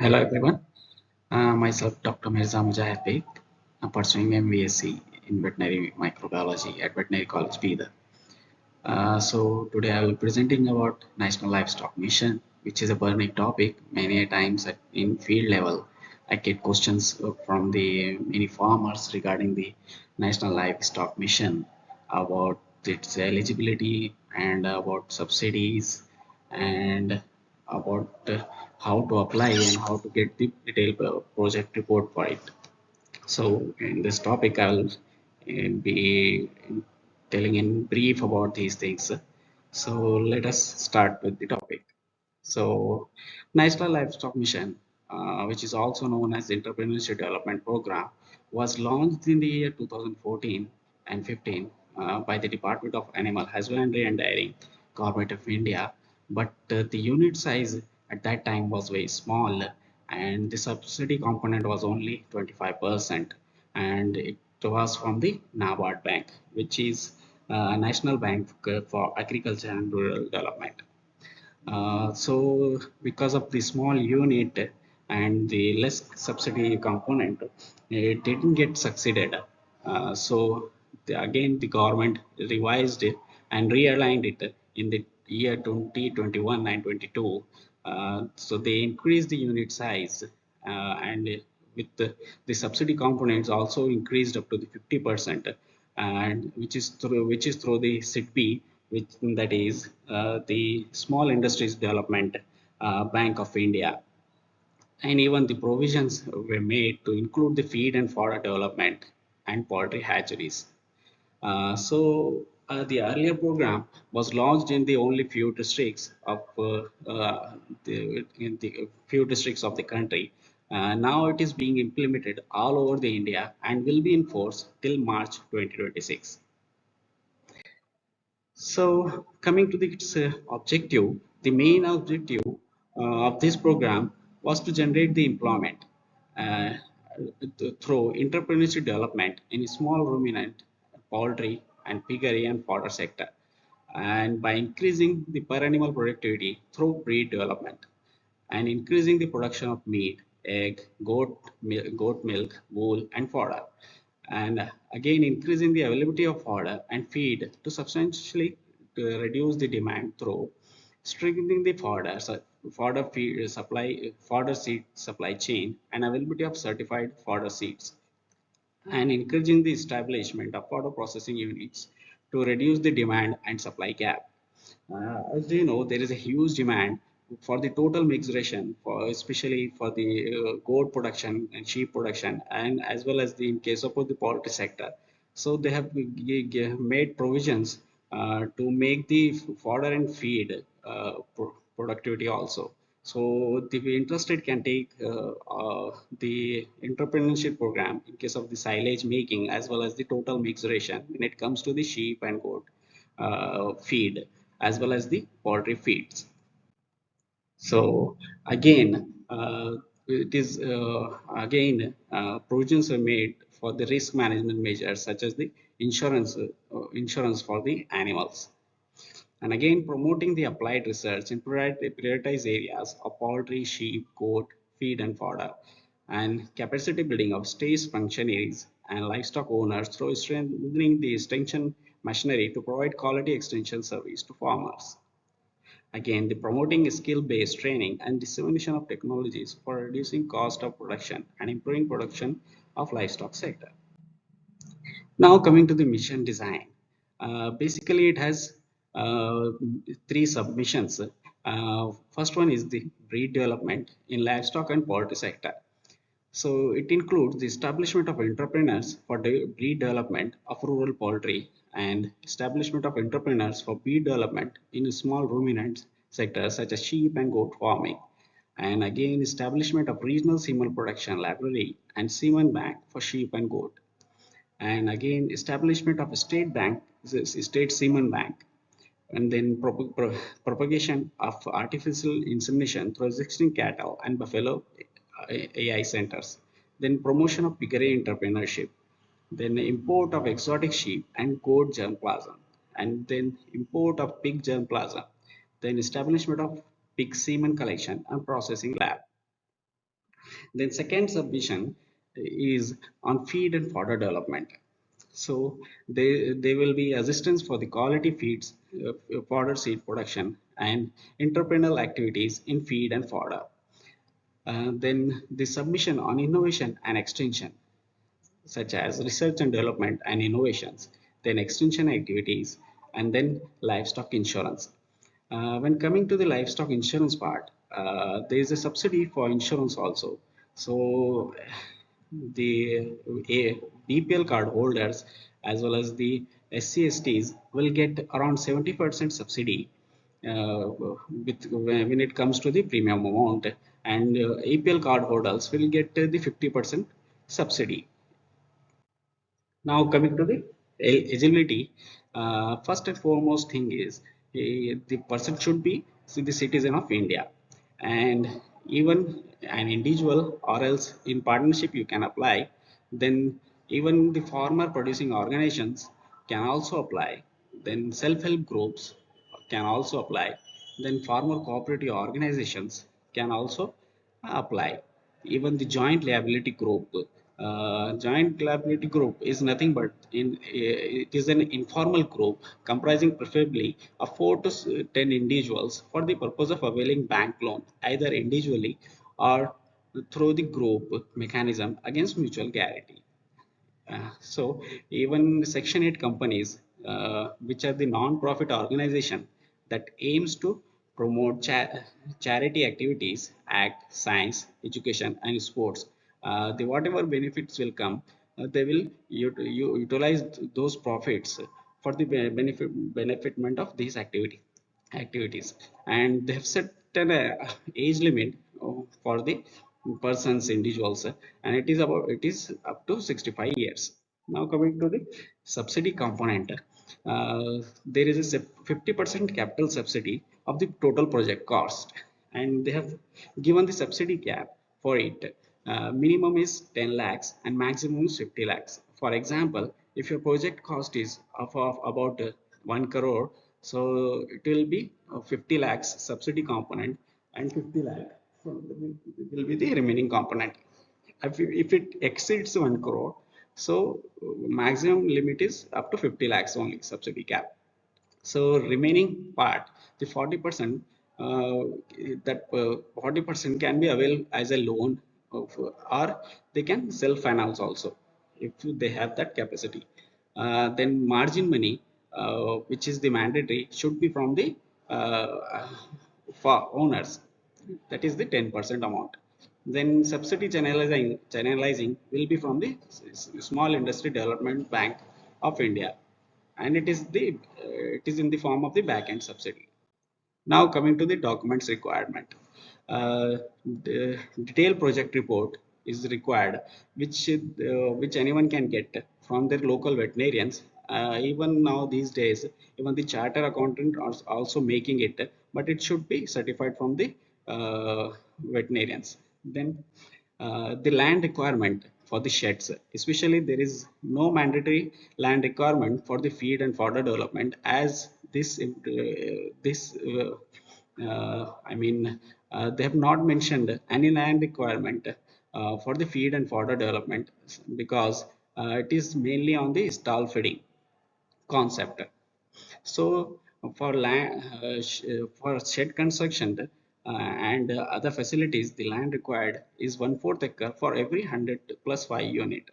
Hello everyone, myself Dr. Mirza Mujahid, pursuing MVSc in veterinary microbiology at Veterinary College Bidar. So today I will be presenting about National Livestock Mission, which is a burning topic. Many a times in field level, I get questions from the many farmers regarding the National Livestock Mission about its eligibility and about subsidies and about how to apply and how to get the detailed project report for it. So in this topic, I will be telling in brief about these things. So let us start with the topic. So National Livestock Mission, which is also known as the Entrepreneurship Development Program, was launched in the year 2014 and 15 by the Department of Animal Husbandry and Dairying, Government of India. But the unit size at that time was very small, and the subsidy component was only 25%, and it was from the NABARD Bank, which is a national bank for agriculture and rural development. So because of the small unit and the less subsidy component, it didn't get succeeded. So again, the government revised it and realigned it in the year 2021 and 22. So they increased the unit size and with the subsidy components also increased up to the 50%, and which is through the SIDB, which that is the Small Industries Development Bank of India. And even the provisions were made to include the feed and fodder development and poultry hatcheries. The earlier program was launched in the only few districts of in the few districts of the country. Now it is being implemented all over the India and will be in force till March 2026. So coming to its objective, the main objective of this program was to generate the employment uh, through entrepreneurship development in small ruminant, poultry, and piggery and fodder sector, and by increasing the per animal productivity through breed development and increasing the production of meat, egg, goat milk, wool, and fodder. And again, increasing the availability of fodder and feed to substantially to reduce the demand through strengthening the fodder feed supply, fodder seed supply chain, and availability of certified fodder seeds, and encouraging the establishment of fodder processing units to reduce the demand and supply gap. As you know, there is a huge demand for the total mixation, for especially for the goat production and sheep production, and as well as the in case of the poultry sector. So they have made provisions to make the fodder and feed productivity also. So the interested can take the entrepreneurship program in case of the silage making as well as the total mixation when it comes to the sheep and goat feed as well as the poultry feeds. So again, it is again provisions are made for the risk management measures such as the insurance for the animals, and again promoting the applied research in prioritized areas of poultry, sheep, goat, feed, and fodder, and capacity building of state functionaries and livestock owners through strengthening the extension machinery to provide quality extension service to farmers. Again, the promoting skill-based training and dissemination of technologies for reducing cost of production and improving production of livestock sector. Now coming to the mission design. Basically, it has uh, three submissions. First one is the breed development in livestock and poultry sector. So it includes the establishment of entrepreneurs for breed development of rural poultry and establishment of entrepreneurs for breed development in small ruminant sectors such as sheep and goat farming. And again, establishment of regional semen production library and semen bank for sheep and goat. And again, establishment of a state bank, state semen bank, and then propagation of artificial insemination through existing cattle and buffalo AI centers, then promotion of piggery entrepreneurship, then import of exotic sheep and goat germplasm, and then import of pig germplasm, then establishment of pig semen collection and processing lab. Then second submission is on feed and fodder development. So they will be assistance for the quality feeds, fodder seed production and entrepreneurial activities in feed and fodder. Then the submission on innovation and extension, such as research and development and innovations, then extension activities, and then livestock insurance. When coming to the livestock insurance part, there is a subsidy for insurance also. So the BPL card holders as well as the SC/STs will get around 70% subsidy when it comes to the premium amount, and APL card holders will get the 50% subsidy. Now coming to the eligibility, first and foremost thing is the person should be the citizen of India, and even an individual or else in partnership you can apply. Then even the farmer producing organizations can also apply. Then self-help groups can also apply. Then farmer cooperative organizations can also apply. Even the joint liability group is nothing but it is an informal group comprising preferably of 4 to 10 individuals for the purpose of availing bank loan either individually or through the group mechanism against mutual guarantee. So even Section 8 companies, which are the non-profit organization that aims to promote charity activities, act, science, education, and sports, the whatever benefits will come, they will utilize those profits for the benefitment of these activities, and they have set an age limit for the persons individuals, and it is up to 65 years. Now coming to the subsidy component, there is a 50% capital subsidy of the total project cost, and they have given the subsidy cap for it. Minimum is 10 lakhs and maximum is 50 lakhs. For example, if your project cost is of about 1 crore, so it will be 50 lakhs subsidy component, and 50 lakh will be the remaining component. If it exceeds 1 crore, so maximum limit is up to 50 lakhs only subsidy cap. So remaining part, the 40%, that 40% can be availed as a loan or they can self finance also if they have that capacity. Then margin money, which is the mandatory, should be from the uh, for owners, that is the 10% amount. Then subsidy channelizing will be from the small industry development bank of India, and it is in the form of the back end subsidy. Now coming to the documents requirement, the detailed project report is required, which anyone can get from their local veterinarians. Even now these days, even the charter accountant are also making it, but it should be certified from the veterinarians. Then the land requirement for the sheds, especially there is no mandatory land requirement for the feed and fodder development, as I mean, they have not mentioned any land requirement for the feed and fodder development, because it is mainly on the stall feeding concept. So for land, for shed construction and other facilities, the land required is 1/4 acre for every 100 plus 5 unit.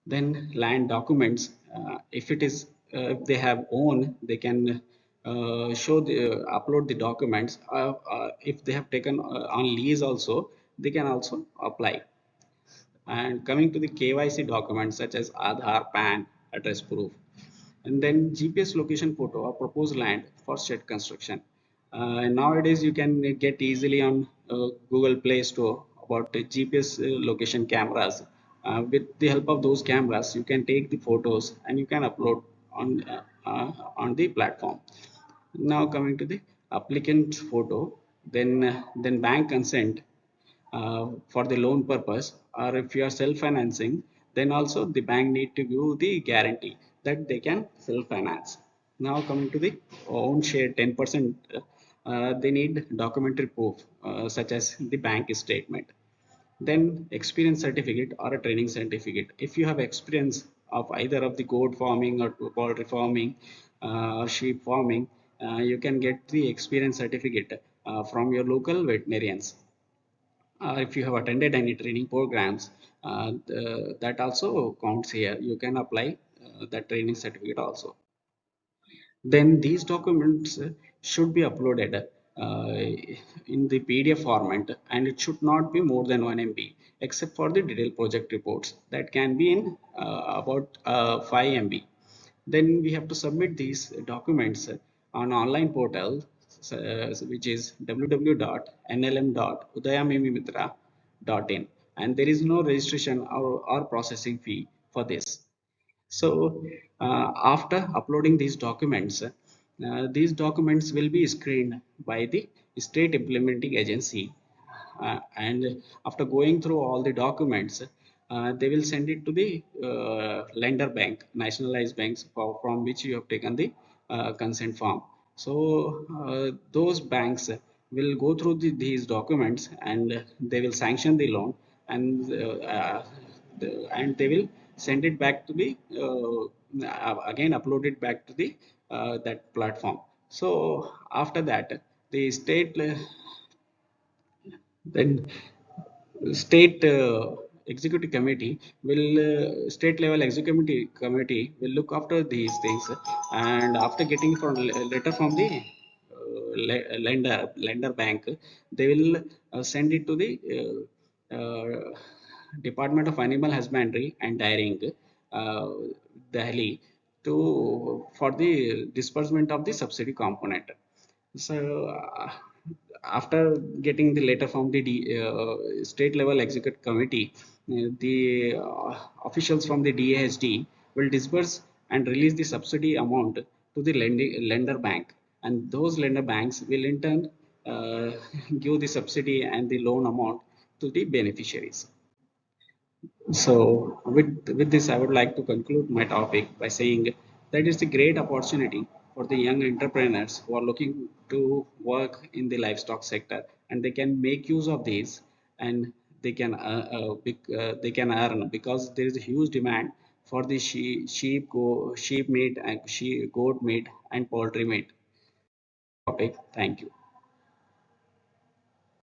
Then land documents, if it is if they have own, they can show the upload the documents. If they have taken on lease also, they can also apply. And coming to the KYC documents such as Aadhaar, PAN, address proof, and then GPS location photo or proposed land for shed construction. And nowadays you can get easily on Google Play Store about the GPS location cameras. With the help of those cameras, you can take the photos and you can upload on the platform. Now coming to the applicant photo, then bank consent for the loan purpose, or if you are self-financing, then also the bank need to give the guarantee that they can self-finance. Now coming to the own share 10%, they need documentary proof such as the bank statement. Then experience certificate or a training certificate. If you have experience of either of the goat farming or poultry farming or sheep farming, you can get the experience certificate from your local veterinarians. If you have attended any training programs, that also counts here. You can apply that training certificate also. Then these documents should be uploaded in the PDF format, and it should not be more than 1 MB, except for the detailed project reports that can be in about 5 MB. Then we have to submit these documents on online portal, which is www.nlm.udayamimimitra.in, and there is no registration or processing fee for this. So after uploading these documents will be screened by the state implementing agency, and after going through all the documents, they will send it to the lender bank, nationalized banks from which you have taken the consent form. So those banks will go through these documents, and they will sanction the loan, and and they will send it back to the again upload it back to the that platform. So after that, the then state executive committee will state level executive committee will look after these things, and after getting from letter from the lender bank, they will send it to the Department of Animal Husbandry and Dairying, uh, Delhi, to for the disbursement of the subsidy component. So after getting the letter from the state level executive committee, the officials from the DASD will disburse and release the subsidy amount to the lender bank, and those lender banks will in turn uh, give the subsidy and the loan amount to the beneficiaries. So with this, I would like to conclude my topic by saying that is the great opportunity for the young entrepreneurs who are looking to work in the livestock sector, and they can make use of these, and they can earn, because there is a huge demand for the sheep meat and goat meat and poultry meat. Topic. Thank you.